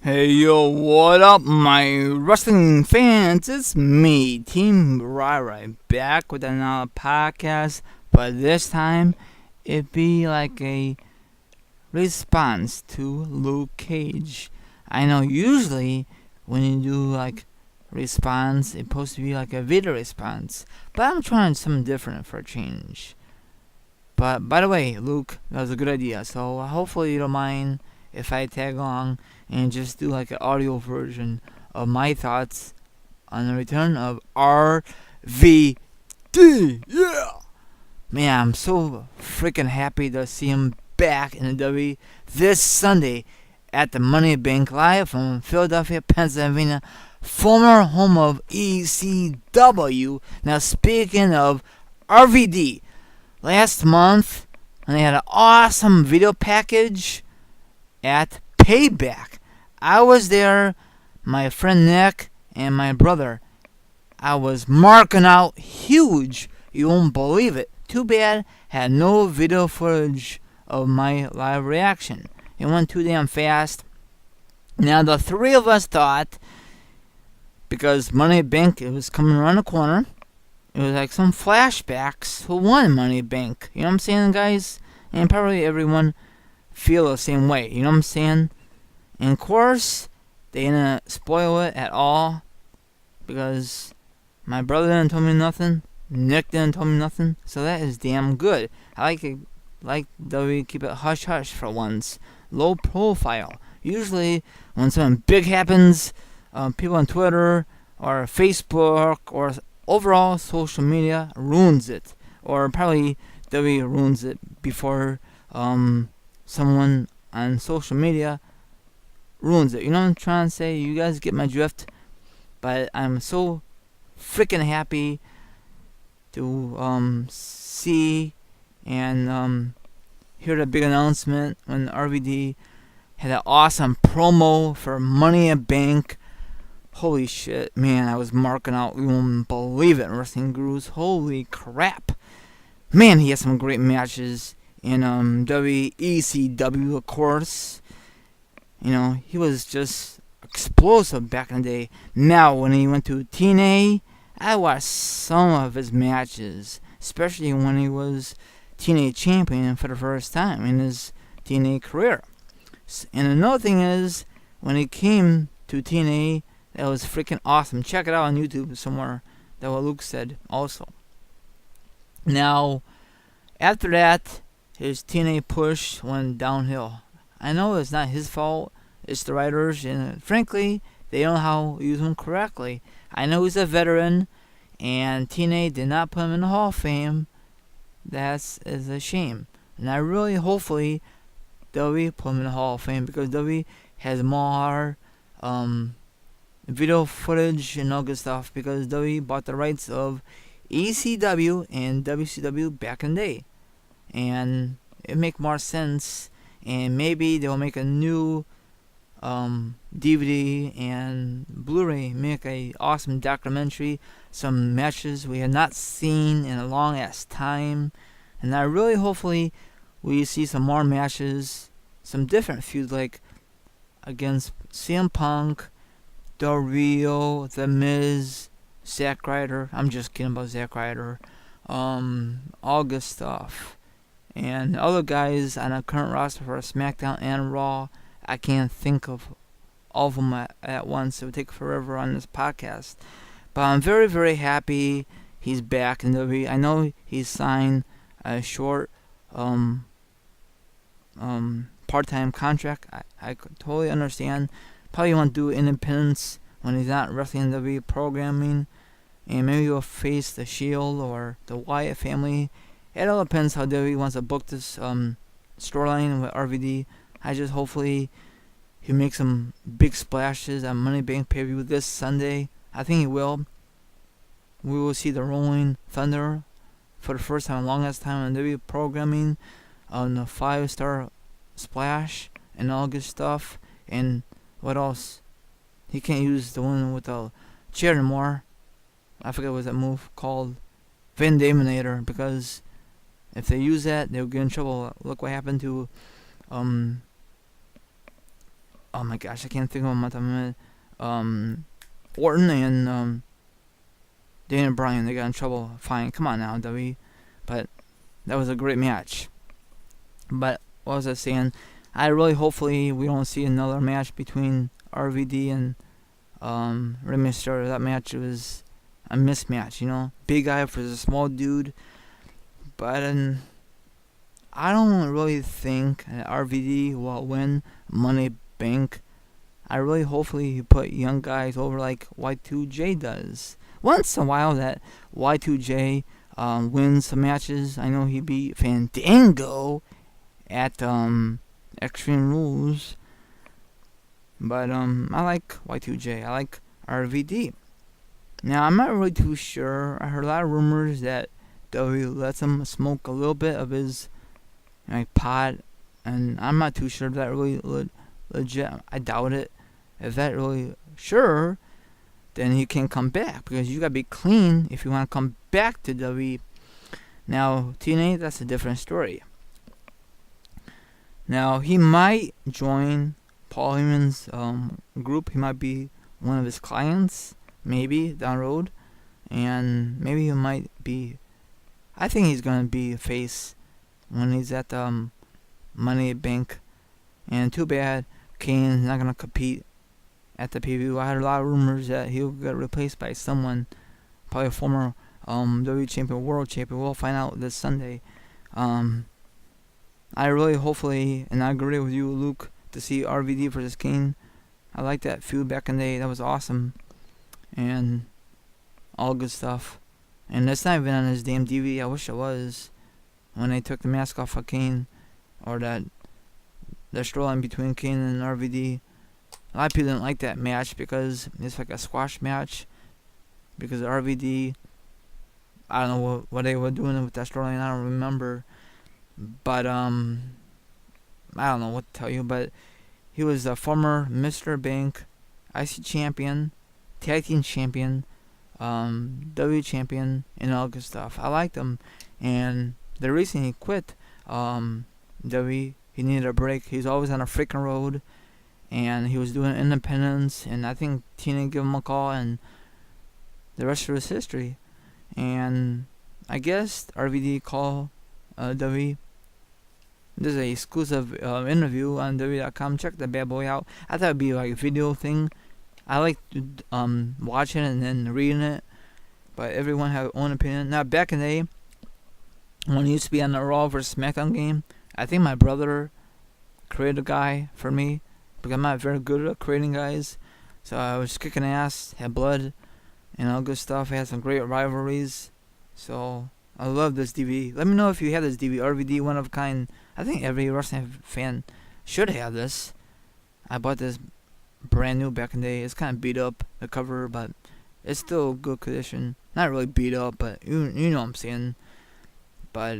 Hey yo, what up, my wrestling fans? It's me, Team Rara, back with another podcast, but this time it be like a response to Luke Cage. I know usually when you do like response, it's supposed to be like a video response, but I'm trying something different for a change. But by the way, Luke, that was a good idea. So hopefully you don't mind if I tag along and just do like an audio version of my thoughts on the return of RVD. Yeah, man, I'm so freaking happy to see him back in the W this Sunday at the Money Bank Live from Philadelphia, Pennsylvania, former home of ECW. Now speaking of RVD. Last month, and they had an awesome video package at Payback. I was there, my friend Nick, and my brother. I was marking out huge. You won't believe it. Too bad, had no video footage of my live reaction. It went too damn fast. Now, the three of us thought, because Money Bank, it was coming around the corner, it was like some flashbacks who won Money Bank. You know what I'm saying, guys? And probably everyone feel the same way. You know what I'm saying? And of course, they didn't spoil it at all because my brother didn't tell me nothing. Nick didn't tell me nothing. So that is damn good. I like it. Like we keep it hush hush for once. Low profile. Usually, when something big happens, people on Twitter or Facebook or overall social media ruins it, or probably W ruins it before someone on social media ruins it. You know what I'm trying to say? You guys get my drift. But I'm so freaking happy to see and hear the big announcement when RVD had an awesome promo for Money in Bank. Holy shit, man, I was marking out, you won't believe it, Wrestling Gurus. Holy crap. Man, he had some great matches in WECW, of course. You know, he was just explosive back in the day. Now, when he went to TNA, I watched some of his matches, especially when he was TNA champion for the first time in his TNA career. And another thing is, when he came to TNA, that was freaking awesome. Check it out on YouTube somewhere. That's what Luke said also. Now, after that, his TNA push went downhill. I know it's not his fault. It's the writers. And frankly, they don't know how to use him correctly. I know he's a veteran. And TNA did not put him in the Hall of Fame. That is a shame. And I really, hopefully, WWE put him in the Hall of Fame. Because WWE has more video footage and all good stuff, because WWE bought the rights of ECW and WCW back in the day, and it make more sense. And maybe they'll make a new DVD and Blu-ray, make a awesome documentary, some matches we have not seen in a long ass time. And I really hopefully we see some more matches, some different feuds, like against CM Punk, Del Rio, The Miz, Zack Ryder. I'm just kidding about Zack Ryder. All good stuff. And other guys on the current roster for SmackDown and Raw, I can't think of all of them at once. It would take forever on this podcast. But I'm very, very happy he's back in WWE. I know he's signed a short part-time contract. I could totally understand. Probably want to do independence when he's not wrestling WWE programming, and maybe he'll face the Shield or the Wyatt family. It all depends how WWE wants to book this storyline with RVD. I just hopefully he'll make some big splashes on Money Bank pay-per-view this Sunday. I think he will. We will see the Rolling Thunder for the first time in the longest time on WWE programming, on the 5-star splash and all good stuff. And what else? He can't use the one with the chair anymore. I forget what that move called. Vandaminator, because if they use that, they'll get in trouble. Look what happened to oh my gosh, I can't think of them. Orton and Daniel Bryan, they got in trouble. Fine, come on now, W. But that was a great match. But what was I saying? I really hopefully we don't see another match between RVD and Rey Mysterio. That match was a mismatch, you know. Big guy versus a small dude. But I don't really think that RVD will win Money Bank. I really hopefully he put young guys over like Y2J does. Once in a while that Y2J wins some matches. I know he beat Fandango at Extreme Rules. But I like Y2J. I like RVD. Now I'm not really too sure. I heard a lot of rumors that W lets him smoke a little bit of his pot, and I'm not too sure if that really legit. I doubt it. If that really sure, then he can come back, because you gotta be clean if you want to come back to WWE. Now TNA, that's a different story. Now he might join Paul Heyman's group. He might be one of his clients, maybe down the road, and maybe he might be. I think he's gonna be a face when he's at the Money Bank. And too bad Kane's not gonna compete at the PVU. I heard a lot of rumors that he'll get replaced by someone, probably a former WWE champion, world champion. We'll find out this Sunday. I really hopefully, and I agree with you, Luke, to see RVD versus Kane. I like that feud back in the day. That was awesome, and all good stuff. And it's not even on his damn DVD. I wish it was. When they took the mask off of Kane, or that storyline between Kane and RVD. A lot of people didn't like that match because it's like a squash match. Because RVD, I don't know what they were doing with that storyline. I don't remember. But I don't know what to tell you. But he was a former Mr. Bank, IC champion, tag team champion, W champion, and all good stuff. I liked him, and the reason he quit W, he needed a break. He was always on a freaking road, and he was doing independence, and I think Tina gave him a call, and the rest was history. And I guess RVD called W. There's an exclusive interview on W.com. Check that bad boy out. I thought it'd be like a video thing. I like watching it and then reading it, but everyone had their own opinion. Now, back in the day, when he used to be on the Raw vs. SmackDown game, I think my brother created a guy for me, because I'm not very good at creating guys. So I was kicking ass, had blood, and all good stuff. I had some great rivalries. So I love this DVD. Let me know if you have this DVD. RVD, one of a kind. I think every wrestling fan should have this. I bought this brand new back in the day. It's kind of beat up, the cover, but it's still good condition. Not really beat up, but you know what I'm saying. But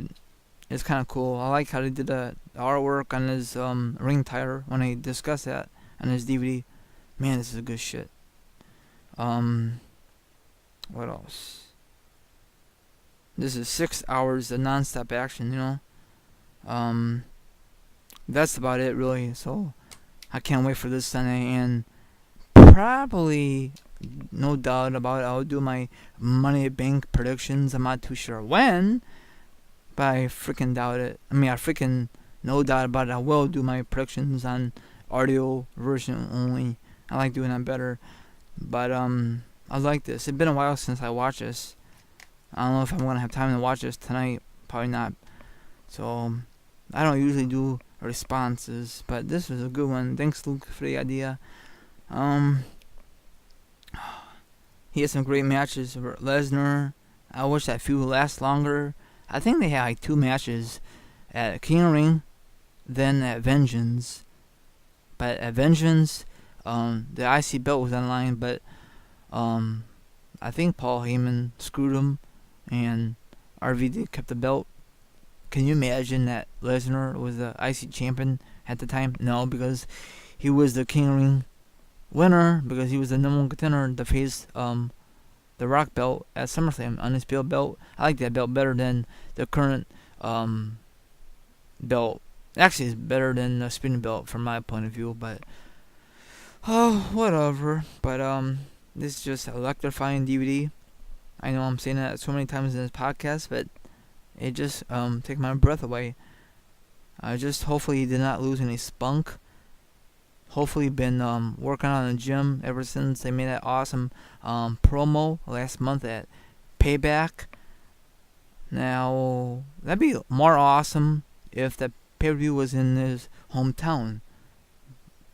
it's kind of cool. I like how they did the artwork on his ring tire when they discussed that on his DVD. Man, this is good shit. What else? This is 6 hours of non-stop action, you know. That's about it, really. So I can't wait for this Sunday, and probably, no doubt about it, I'll do my Money Bank predictions. I'm not too sure when, but I freaking doubt it. I mean, I freaking no doubt about it. I will do my predictions on audio version only. I like doing that better. But I like this. It's been a while since I watched this. I don't know if I'm gonna have time to watch this tonight. Probably not. So I don't usually do responses, but this was a good one. Thanks, Luke, for the idea. He had some great matches with Lesnar. I wish that feud would last longer. I think they had like 2 matches at King of Ring, then at Vengeance. But at Vengeance, the IC belt was on the line, but I think Paul Heyman screwed him, and RVD kept the belt. Can you imagine that Lesnar was the IC champion at the time? No, because he was the King of Ring winner, because he was the number 1 contender to face the Rock belt at SummerSlam, undisputed belt. I like that belt better than the current belt. Actually, it's better than the spinning belt from my point of view, but Oh, whatever. But this is just electrifying DVD. I know I'm saying that so many times in this podcast, but it just take my breath away. I just hopefully he did not lose any spunk. Hopefully been working on the gym ever since they made that awesome promo last month at Payback. Now that'd be more awesome if the pay-per-view was in his hometown,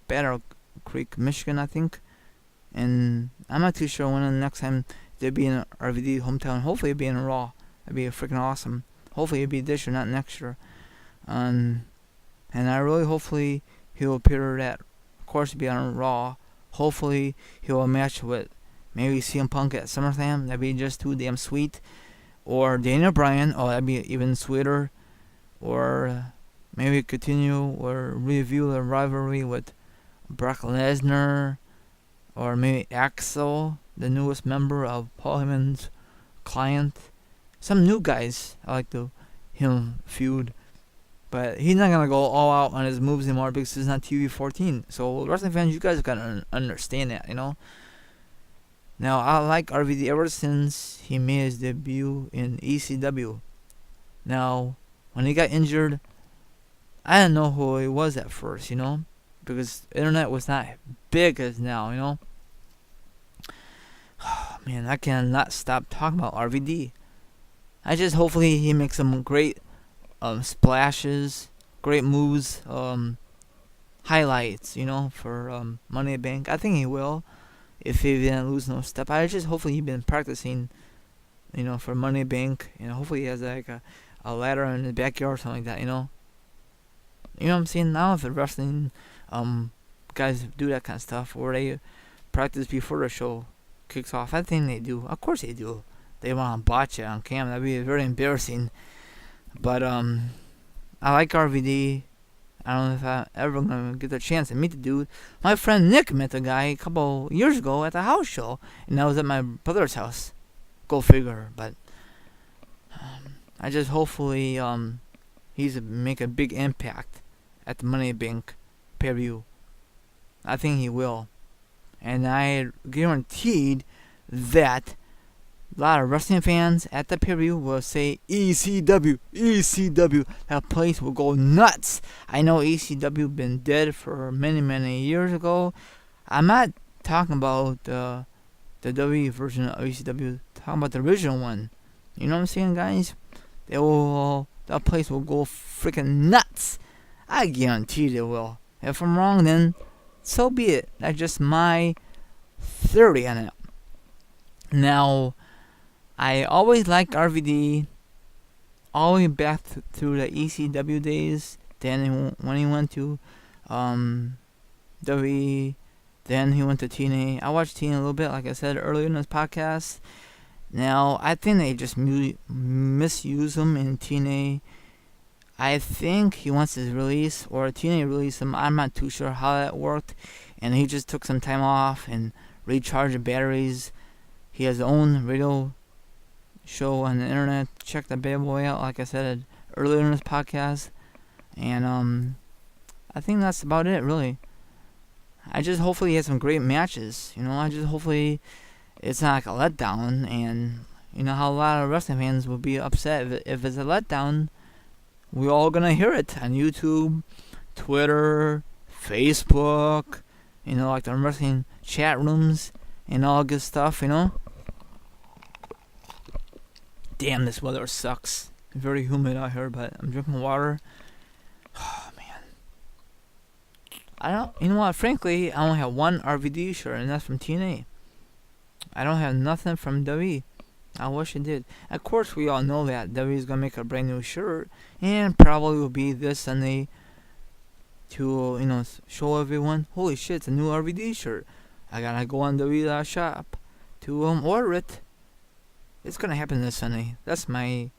Battle Creek, Michigan, I think. And I'm not too sure when the next time they'd be in RVD hometown. Hopefully it'd be in Raw. That'd be freaking awesome. Hopefully it'd be this year, not next year. And I really hopefully he'll appear at, of course, be on Raw. Hopefully he'll match with maybe CM Punk at SummerSlam. That'd be just too damn sweet. Or Daniel Bryan. Oh, that'd be even sweeter. Or maybe continue or review the rivalry with Brock Lesnar. Or maybe Axel, the newest member of Paul Heyman's client. Some new guys I like to him feud. But he's not gonna go all out on his moves anymore because it's not TV 14. So wrestling fans, you guys gotta understand that, you know. Now I like RVD ever since he made his debut in ECW. Now when he got injured, I didn't know who he was at first, you know, because the internet was not big as now, you know. Oh, man, I cannot stop talking about RVD. I just hopefully he makes some great splashes, great moves, highlights, you know, for Money in the Bank. I think he will, if he didn't lose no step. I just hopefully he's been practicing, you know, for Money in the Bank. You know, hopefully he has like a ladder in the backyard or something like that. You know what I'm saying? Now if the wrestling guys do that kind of stuff, or they practice before the show kicks off. I think they do. Of course they do. They want to botch it on cam. That'd be very embarrassing. But I like RVD. I don't know if I'm ever gonna get the chance to meet the dude. My friend Nick met the guy a couple years ago at the house show, and that was at my brother's house. Go figure. But I just hopefully he's make a big impact at the Money in the Bank pay-per-view. I think he will, and I guaranteed that a lot of wrestling fans at the pay-per-view will say ECW, ECW. That place will go nuts. I know ECW been dead for many, many years ago. I'm not talking about the WWE version of ECW. Talking about the original one. You know what I'm saying, guys? That place will go freaking nuts. I guarantee they will. If I'm wrong, then so be it. That's just my theory on it. Now, I always liked RVD all the way back through the ECW days. Then when he went to WWE, then he went to TNA. I watched TNA a little bit, like I said earlier in this podcast. Now, I think they just misuse him in TNA. I think he wants his release, or TNA released him. I'm not too sure how that worked. And he just took some time off and recharged the batteries. He has his own radio show on the internet. Check the bad boy out, like I said earlier in this podcast. And I think that's about it, really. I just hopefully he has some great matches. You know, I just hopefully it's not like a letdown. And you know how a lot of wrestling fans will be upset if it's a letdown. We're all gonna hear it on YouTube, Twitter, Facebook. You know, like the wrestling chat rooms and all good stuff. You know. Damn, this weather sucks. It's very humid out here, but I'm drinking water. Oh, man. You know what? Frankly, I only have one RVD shirt, and that's from TNA. I don't have nothing from WWE. I wish I did. Of course, we all know that WWE is going to make a brand new shirt, and probably will be this Sunday to, you know, show everyone, holy shit, it's a new RVD shirt. I got to go on WWE shop to order it. It's gonna happen this Sunday. That's my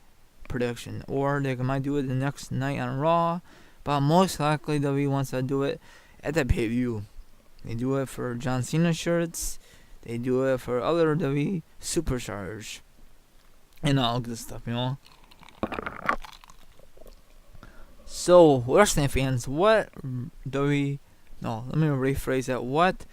prediction. Or they might do it the next night on Raw, but most likely WWE wants to do it at the pay-per-view. They do it for John Cena shirts. They do it for other WWE superstars and all good stuff, you know. So, wrestling fans, what WWE No, let me rephrase that. What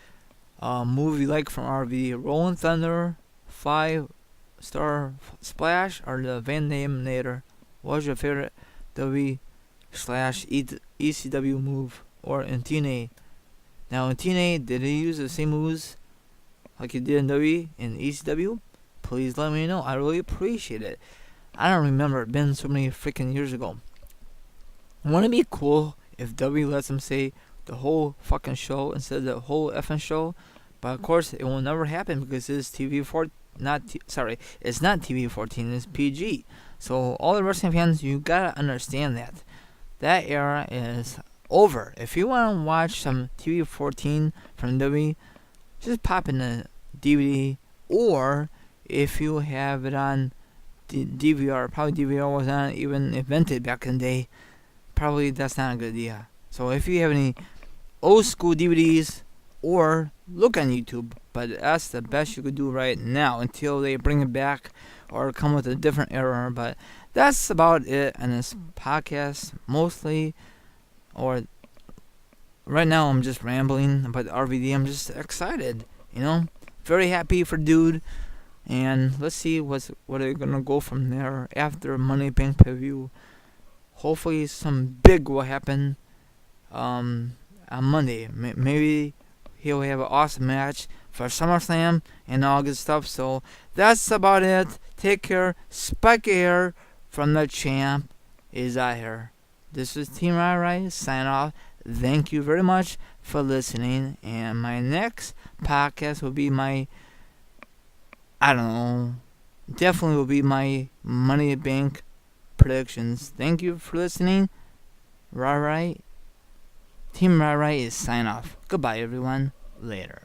movie like from RVD? Rolling Thunder, 5-star Splash, or the Van Damme-nator? What was your favorite W/ECW move? Or in TNA? Now in TNA, did he use the same moves like he did in W in ECW? Please let me know. I really appreciate it. I don't remember. It's been so many freaking years ago. Wouldn't it be cool if W lets him say the whole fucking show instead of the whole effing show? But of course, it will never happen because it's it's not TV 14. It's PG. So all the wrestling fans, you gotta understand that that era is over. If you want to watch some TV 14 from W, just pop in the DVD, or if you have it on DVR, probably DVR was not even invented back in the day. Probably that's not a good idea. So if you have any old school DVDs, or look on YouTube, but that's the best you could do right now until they bring it back or come with a different era. But that's about it on this podcast, mostly. Or right now I'm just rambling about RVD. I'm just excited, very happy for dude. And let's see what they're gonna go from there after Money Bank Preview. Hopefully some big will happen on Monday. Maybe he'll have an awesome match for SummerSlam and all good stuff. So that's about it. Take care. Spike Air from the champ is out here. This is Team Rai sign off. Thank you very much for listening. And my next podcast will be definitely will be my Money Bank predictions. Thank you for listening. Team Rai is sign off. Goodbye, everyone. Later.